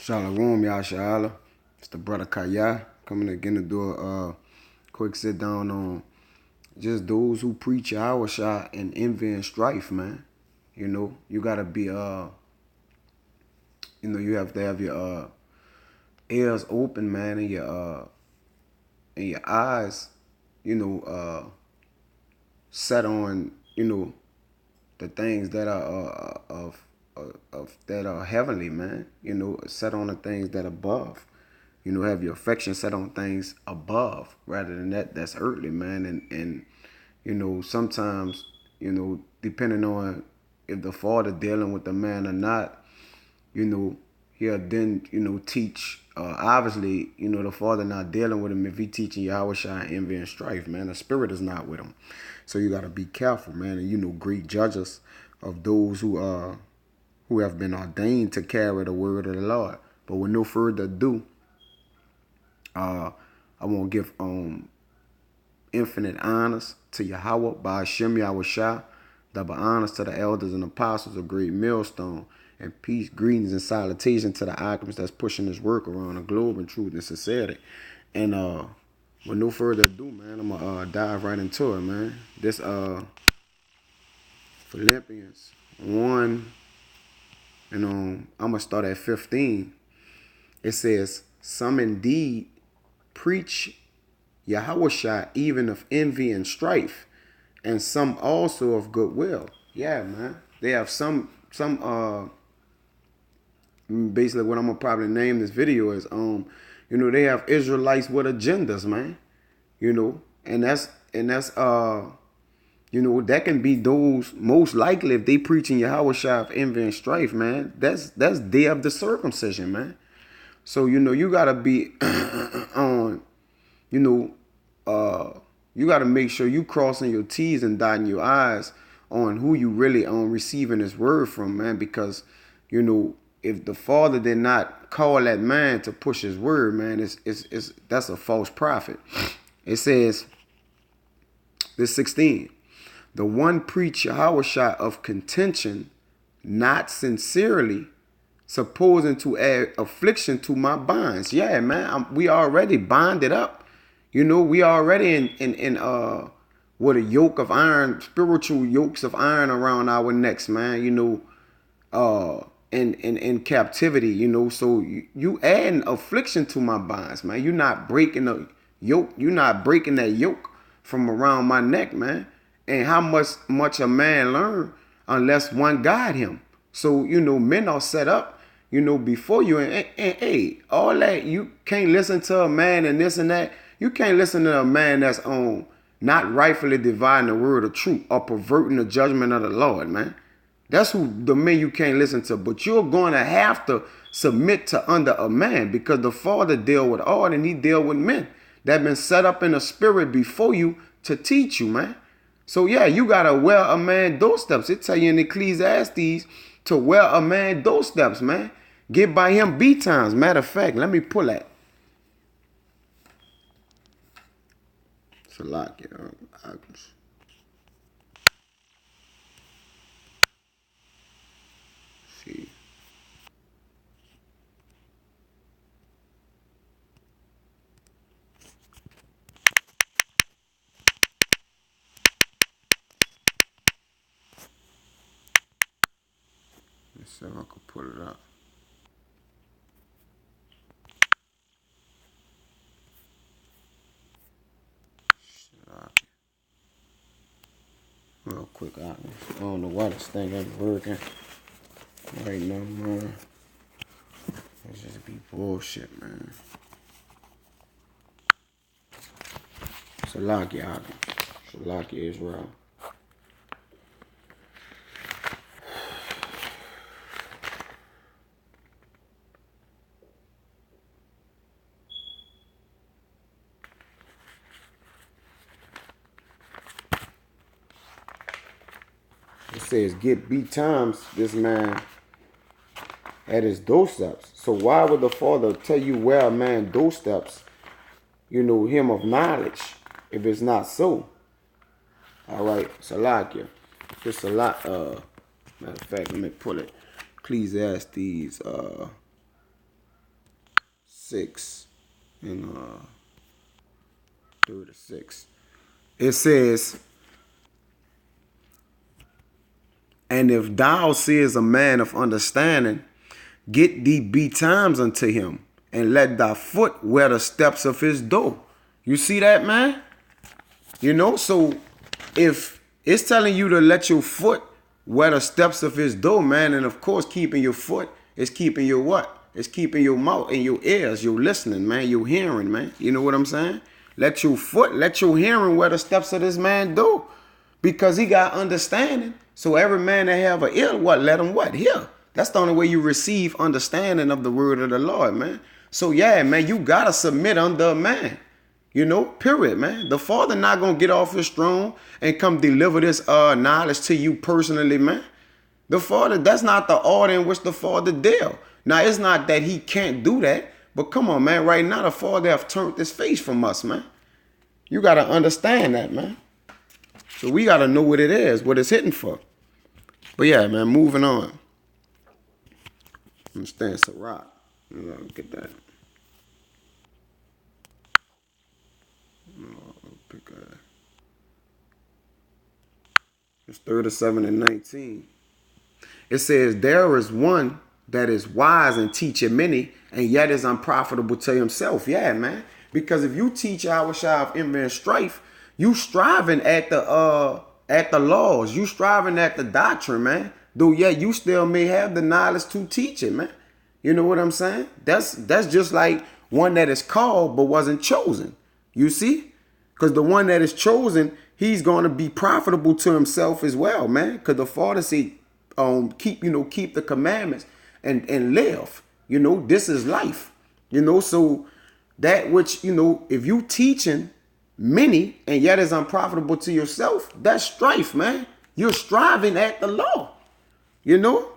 Shalom, Yashala. It's the brother Kaya coming again to do a quick sit down on just those who preach our shot and envy and strife, man. You gotta be you have to have your ears open, man, and your eyes, you know, set on, the things that are of that are heavenly, man. Set on the things that are above. Have your affection set on things above rather than that's earthly, man. And sometimes, depending on if the father dealing with the man or not, he'll then, teach. Obviously, the father not dealing with him if he teaching Yahweh Shai envy and strife, man. The spirit is not with him. So you gotta be careful, man. And great judges of those who have been ordained to carry the word of the Lord. But with no further ado, I want to give infinite honors to Yahweh by Hashem Yahweh Shai, double honors to the elders and apostles of Great Millstone, and peace, greetings, and salutation to the alchemists that's pushing this work around the globe in truth and sincerity. And with no further ado, man, I'm gonna dive right into it, man. This Philippians 1, and I'm gonna start at 15. It says, "Some indeed preach Yahweh Shai even of envy and strife, and some also of goodwill." Yeah, man. They have some basically what I'm gonna probably name this video is they have Israelites with agendas, man. And that's that can be those most likely if they preaching Yahweh Shai of envy and strife, man. That's day of the circumcision, man. So you gotta be on, you gotta make sure you crossing your T's and dotting your I's on who you really on receiving this word from, man. Because if the father did not call that man to push his word, man, it's that's a false prophet. It says, this 16, "The one preach Yahweh Shai of contention, not sincerely, supposing to add affliction to my bonds." Yeah, man, we already bonded up. We already in with a yoke of iron, spiritual yokes of iron around our necks, man. In captivity. So you adding affliction to my bonds, man. You're not breaking the yoke. You're not breaking that yoke from around my neck, man. And how much a man learn unless one guide him. So men are set up, before you, and hey, all that, you can't listen to a man and this and that. You can't listen to a man that's not rightfully dividing the word of truth or perverting the judgment of the Lord, man. That's who the men you can't listen to. But you're going to have to submit to under a man, because the father deal with all and he deal with men that been set up in the spirit before you to teach you, man. So yeah, you gotta wear a man doorsteps. It tell you in Ecclesiastes to wear a man doorsteps, man. Get by him B times. Matter of fact, let me pull that. It's a lot, see. Let's see if I can pull it up. Real quick, I don't know why this thing ain't working right now, man. It's just be bullshit, man. Salakia, Israel. It says, "Get B times this man at his doorsteps." So why would the father tell you where a man doorsteps, him of knowledge, if it's not so? All right, Salakia. It's a lot. Matter of fact, let me pull it. Ecclesiastes 6 and 36. It says, and if thou seest a man of understanding, get thee betimes unto him, and let thy foot wear the steps of his door. You see that, man? You know, so if it's telling you to let your foot wear the steps of his door, man, and of course keeping your foot is keeping your what? It's keeping your mouth and your ears, your listening, man, your hearing, man. You know what I'm saying? Let your foot, let your hearing wear the steps of this man door, because he got understanding. So every man that have an ear, what? Let him what? Hear. That's the only way you receive understanding of the word of the Lord, man. So yeah, man, you gotta submit under a man. You know, period, man. The Father not gonna get off his throne and come deliver this knowledge to you personally, man. The Father, that's not the order in which the Father deal. Now, it's not that he can't do that, but come on, man. Right now, the Father have turned his face from us, man. You gotta understand that, man. So we gotta know what it is, what it's hitting for. But yeah, man, moving on. Understand Sirach. Get that. It's 37 and 19. It says, there is one that is wise and teacheth many, and yet is unprofitable to himself. Yeah, man. Because if you teach our shy of envy and strife, you striving at the laws. You striving at the doctrine, man. Though yeah, you still may have the knowledge to teach it, man. You know what I'm saying? That's just like one that is called but wasn't chosen. You see? Because the one that is chosen, he's going to be profitable to himself as well, man. Because the Father said, keep the commandments and live. You know, this is life. You know, so that which, you know, if you teaching many and yet is unprofitable to yourself, that's strife, man. You're striving at the law. You know?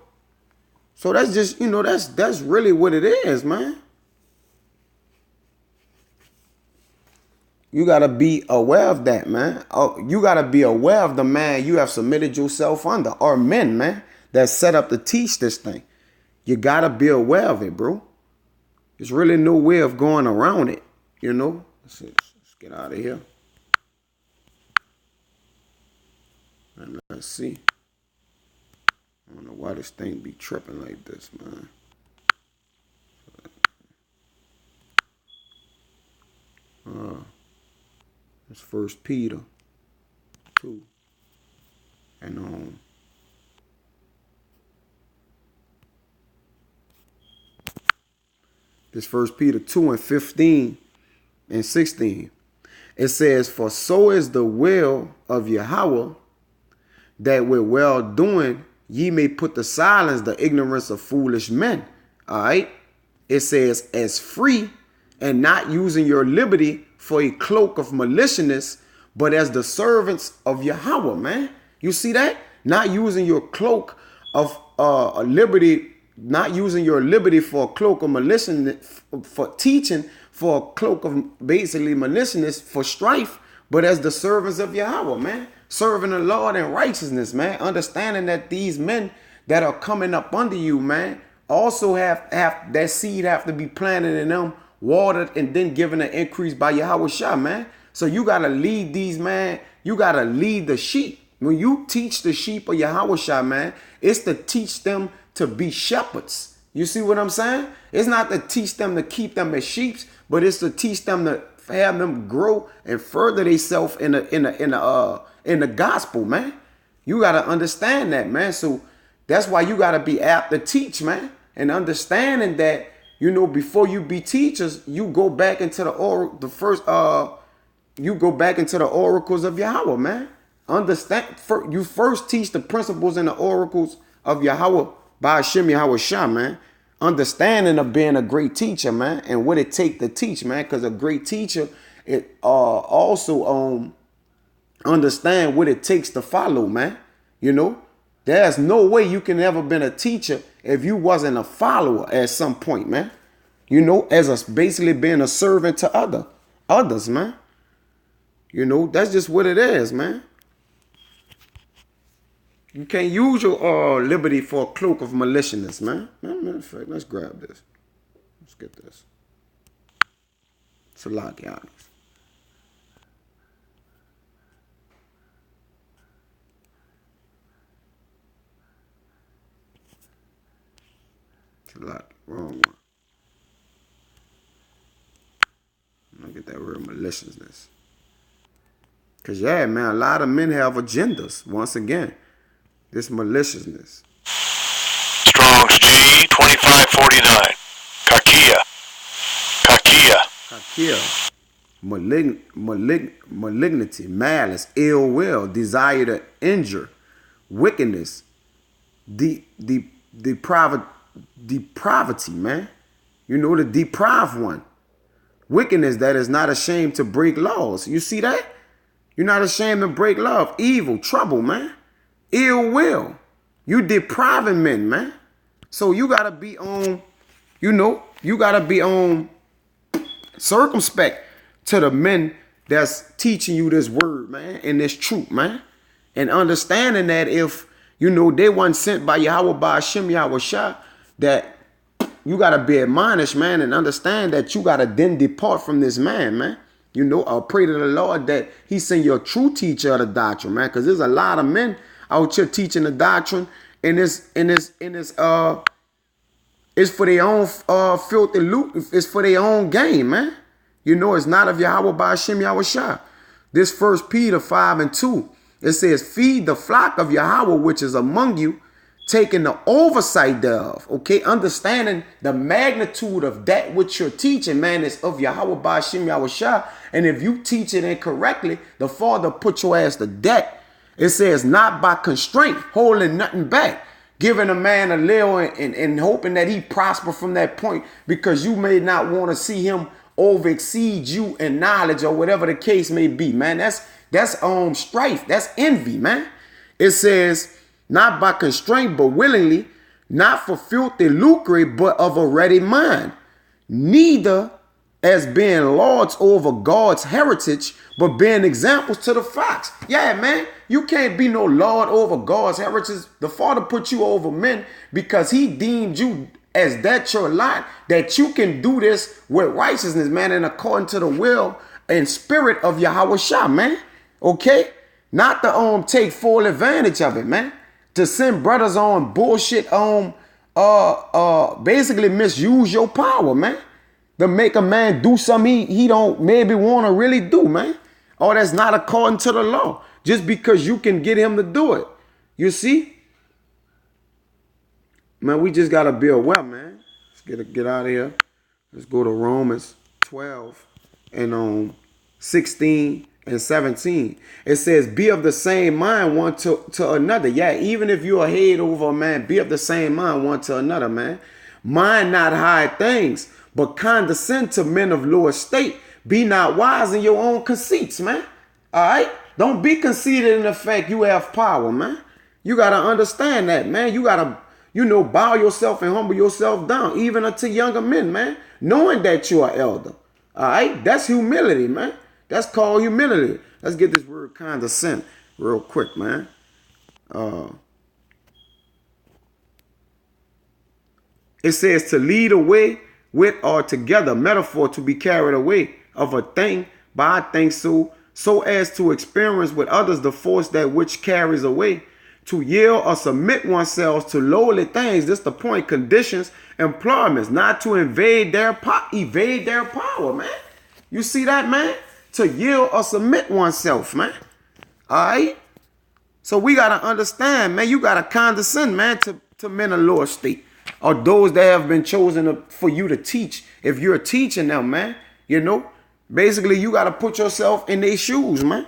So that's just, you know, that's really what it is, man. You got to be aware of that, man. You got to be aware of the man you have submitted yourself under, or men, man, that's set up to teach this thing. You got to be aware of it, bro. There's really no way of going around it, you know. Let's get out of here. And let's see. I don't know why this thing be tripping like this, man. It's 1 Peter 2. And this 1 Peter 2 and 15 and 16. It says, for so is the will of Yahweh, that with well doing ye may put to silence the ignorance of foolish men. All right. It says, as free, and not using your liberty for a cloak of maliciousness, but as the servants of Yahweh, man. You see that? Not using your cloak of liberty, not using your liberty for a cloak of maliciousness, for teaching, for a cloak of basically maliciousness, for strife, but as the servants of Yahweh, man. Serving the Lord in righteousness, man. Understanding that these men that are coming up under you, man, also have that seed have to be planted in them, watered, and then given an increase by Yahweh Shah, man. So you got to lead these, man. You got to lead the sheep. When you teach the sheep of Yahweh Shah, man, it's to teach them to be shepherds. You see what I'm saying? It's not to teach them to keep them as sheep, but it's to teach them to have them grow and further themselves in the gospel, man. You got to understand that, man. So that's why you got to be apt to teach, man. And understanding that, you know, before you be teachers, you go back into you go back into the oracles of Yahweh, man. Understand, you first teach the principles and the oracles of Yahweh by Hashem Yahweh Shah, man. Understanding of being a great teacher, man, and what it take to teach, man. Because a great teacher, it also understand what it takes to follow, man. You know, there's no way you can ever been a teacher if you wasn't a follower at some point, man. You know, basically being a servant to others, man. You know, that's just what it is, man. You can't use your liberty for a cloak of maliciousness, man. Matter of fact, let's grab this. Let's get this. Salakia. Salakia. Wrong one. Look at that word maliciousness. Because, yeah, man, a lot of men have agendas. Once again, this maliciousness. Strong's G 2549. Kakia. Kakia. Malignity, malice, ill will, desire to injure, wickedness, depravity, man. You know, the deprived one. Wickedness that is not ashamed to break laws. You see that? You're not ashamed to break love. Evil, trouble, man. Ill will. You depriving men, man. So you got to be on, you got to be on circumspect to the men that's teaching you this word, man, and this truth, man. And understanding that if, they weren't sent by Yahweh, by Hashem, Yahweh Shah, that you got to be admonished, man, and understand that you got to then depart from this man. I'll pray to the Lord that he send you a true teacher of the doctrine, man, because there's a lot of men out here teaching the doctrine, and it's for their own filthy loot. It's for their own gain, man. It's not of Yahweh by Hashem Yahweh Shah. This 1 Peter 5:2, it says, feed the flock of Yahweh which is among you, taking the oversight thereof. Okay, understanding the magnitude of that which you're teaching, man, is of Yahweh by Hashem Yahweh Shah. And if you teach it incorrectly, the Father put your ass to death. It says, not by constraint, holding nothing back, giving a man a little and hoping that he prosper from that point, because you may not want to see him over exceed you in knowledge or whatever the case may be, man. That's strife. That's envy, man. It says, not by constraint, but willingly, not for filthy lucre, but of a ready mind, neither as being lords over God's heritage, but being examples to the flocks. Yeah, man, you can't be no lord over God's heritage. The Father put you over men because he deemed you as that your lot, that you can do this with righteousness, man, and according to the will and spirit of Yahweh Shah, man. Okay? Not to take full advantage of it, man. To send brothers on bullshit, basically misuse your power, man. To make a man do something he don't maybe want to really do, man. Oh, that's not according to the law. Just because you can get him to do it. You see? Man, we just got to be aware, man. Let's get out of here. Let's go to Romans 12 and 16 and 17. It says, be of the same mind one to another. Yeah, even if you're a head over a man, be of the same mind one to another, man. Mind not high things, but condescend to men of low estate. Be not wise in your own conceits, man. All right? Don't be conceited in the fact you have power, man. You got to understand that, man. You got to, bow yourself and humble yourself down, even unto younger men, man, knowing that you are elder. All right? That's humility, man. That's called humility. Let's get this word condescend real quick, man. It says to lead away with or together, metaphor to be carried away of a thing by a thing so as to experience with others the force that which carries away, to yield or submit oneself to lowly things. This the point, conditions, employments, not to evade their power, man. You see that, man? To yield or submit oneself, man. All right? So we got to understand, man, you got to condescend, man, to men of low estate, or those that have been chosen for you to teach. If you're teaching them, man, basically you got to put yourself in their shoes, man.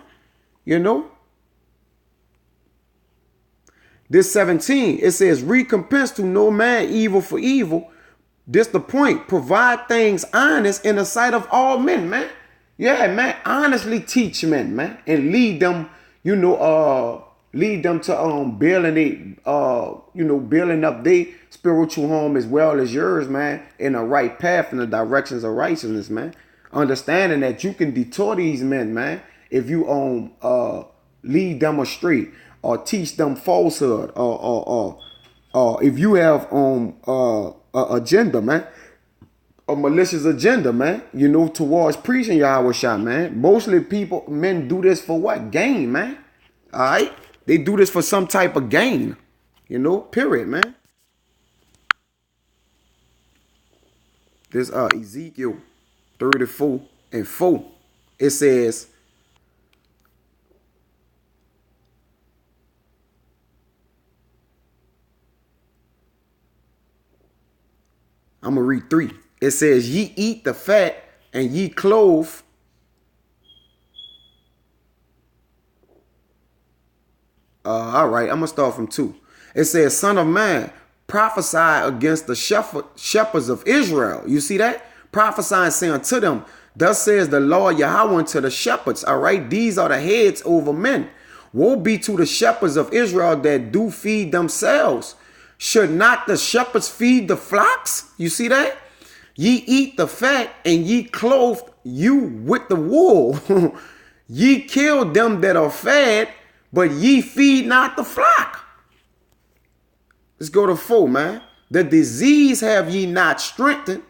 This 17, it says, recompense to no man evil for evil. This the point. Provide things honest in the sight of all men, man. Yeah, man. Honestly teach men, man, and lead them, lead them to building building up their spiritual home as well as yours, man, in the right path, in the directions of righteousness, man. Understanding that you can detour these men, man, if you lead them astray or teach them falsehood, or if you have agenda, man. a malicious agenda, man. You know, towards preaching Yahweh Shah, man. Mostly men do this for what? Gain, man. All right? They do this for some type of gain. You know, period, man. This Ezekiel 34 and 4. It says, I'm going to read 3. It says, ye eat the fat and ye clothe. All right, I'm going to start from 2. It says, son of man, prophesy against the shepherds of Israel. You see that? Prophesying, saying to them, thus says the Lord Yahweh unto the shepherds. All right, these are the heads over men. Woe be to the shepherds of Israel that do feed themselves. Should not the shepherds feed the flocks? You see that? Ye eat the fat and ye clothe you with the wool. Ye kill them that are fed, but ye feed not the flock. Let's go to 4, man. The disease have ye not strengthened,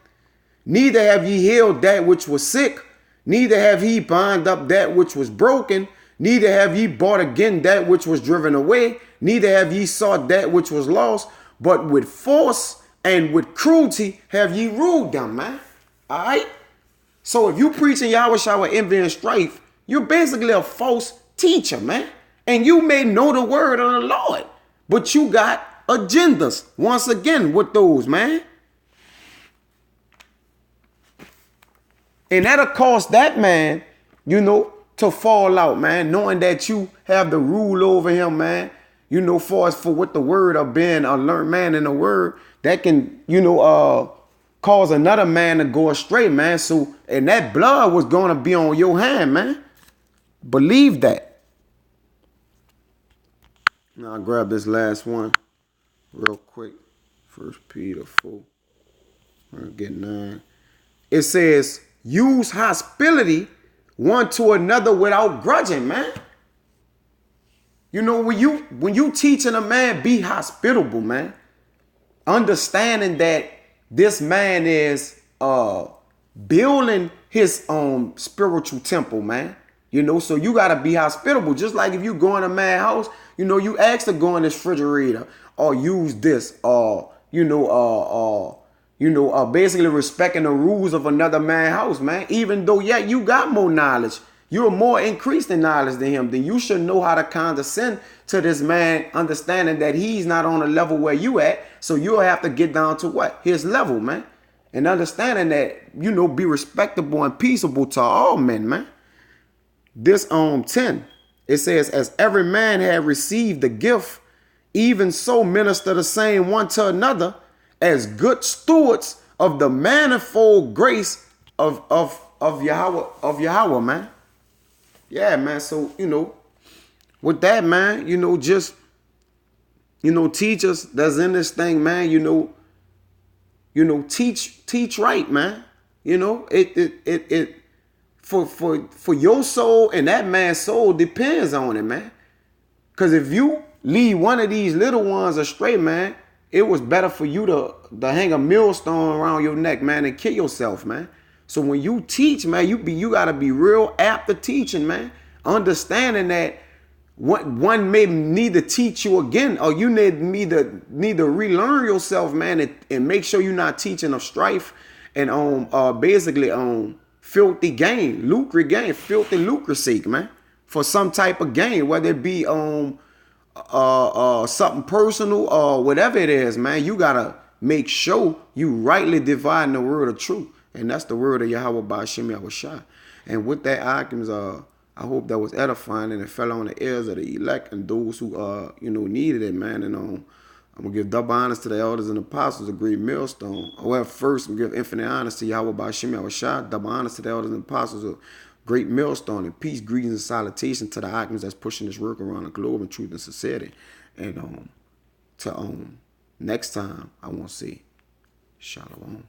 neither have ye healed that which was sick, neither have ye bound up that which was broken, neither have ye bought again that which was driven away, neither have ye sought that which was lost, but with force and with cruelty have ye ruled them, man. All right? So if you preaching Yahweh Shah with envy and strife, you're basically a false teacher, man. And you may know the word of the Lord, but you got agendas once again with those, man. And that'll cause that man, you know, to fall out, man, knowing that you have the rule over him, man. You know, for what the word of being a learned man in the word, that can, you know, cause another man to go astray, man. So, and that blood was going to be on your hand, man. Believe that. Now I'll grab this last one real quick. 1 Peter 4. I'll get 9. It says, use hospitality one to another without grudging, man. You know, when you teaching a man, be hospitable, man. Understanding that this man is building his spiritual temple, man. You know, so you gotta be hospitable. Just like if you go in a man's house, you know, you ask to go in this refrigerator or use this, or basically respecting the rules of another man's house, man. Even though, yeah, you got more knowledge, you're more increased in knowledge than him, then you should know how to condescend to this man, understanding that he's not on a level where you at. So you'll have to get down to what? His level, man. And understanding that, you know, be respectable and peaceable to all men, man. This 10, it says, as every man had received the gift, even so minister the same one to another as good stewards of the manifold grace of Yahweh, man. Yeah, man. So, you know, with that, man, you know, just, you know, teachers that's in this thing, man, you know, teach right, man. You know, it for your soul and that man's soul depends on it, man. Because if you leave one of these little ones astray, man, it was better for you to hang a millstone around your neck, man, and kill yourself, man. So when you teach, man, you gotta be real apt to teaching, man. Understanding that one may need to teach you again, or you need to relearn yourself, man, and make sure you're not teaching of strife and basically filthy gain, filthy lucre sake, man, for some type of gain, whether it be something personal or whatever it is, man. You gotta make sure you rightly divide the word of truth, and that's the word of Yahweh Ba'ashem Yahushua. And with that arguments, I hope that was edifying and it fell on the ears of the elect and those who needed it, man. And I'm gonna give double honors to the elders and apostles, a great millstone. However, first I'm gonna give infinite honors to Yahweh Ba'ashem Yahushua, double honors to the elders and apostles, a great millstone, and peace, greetings, and salutation to the arguments that's pushing this work around the globe in truth and sincerity. And next time I want to say shalom.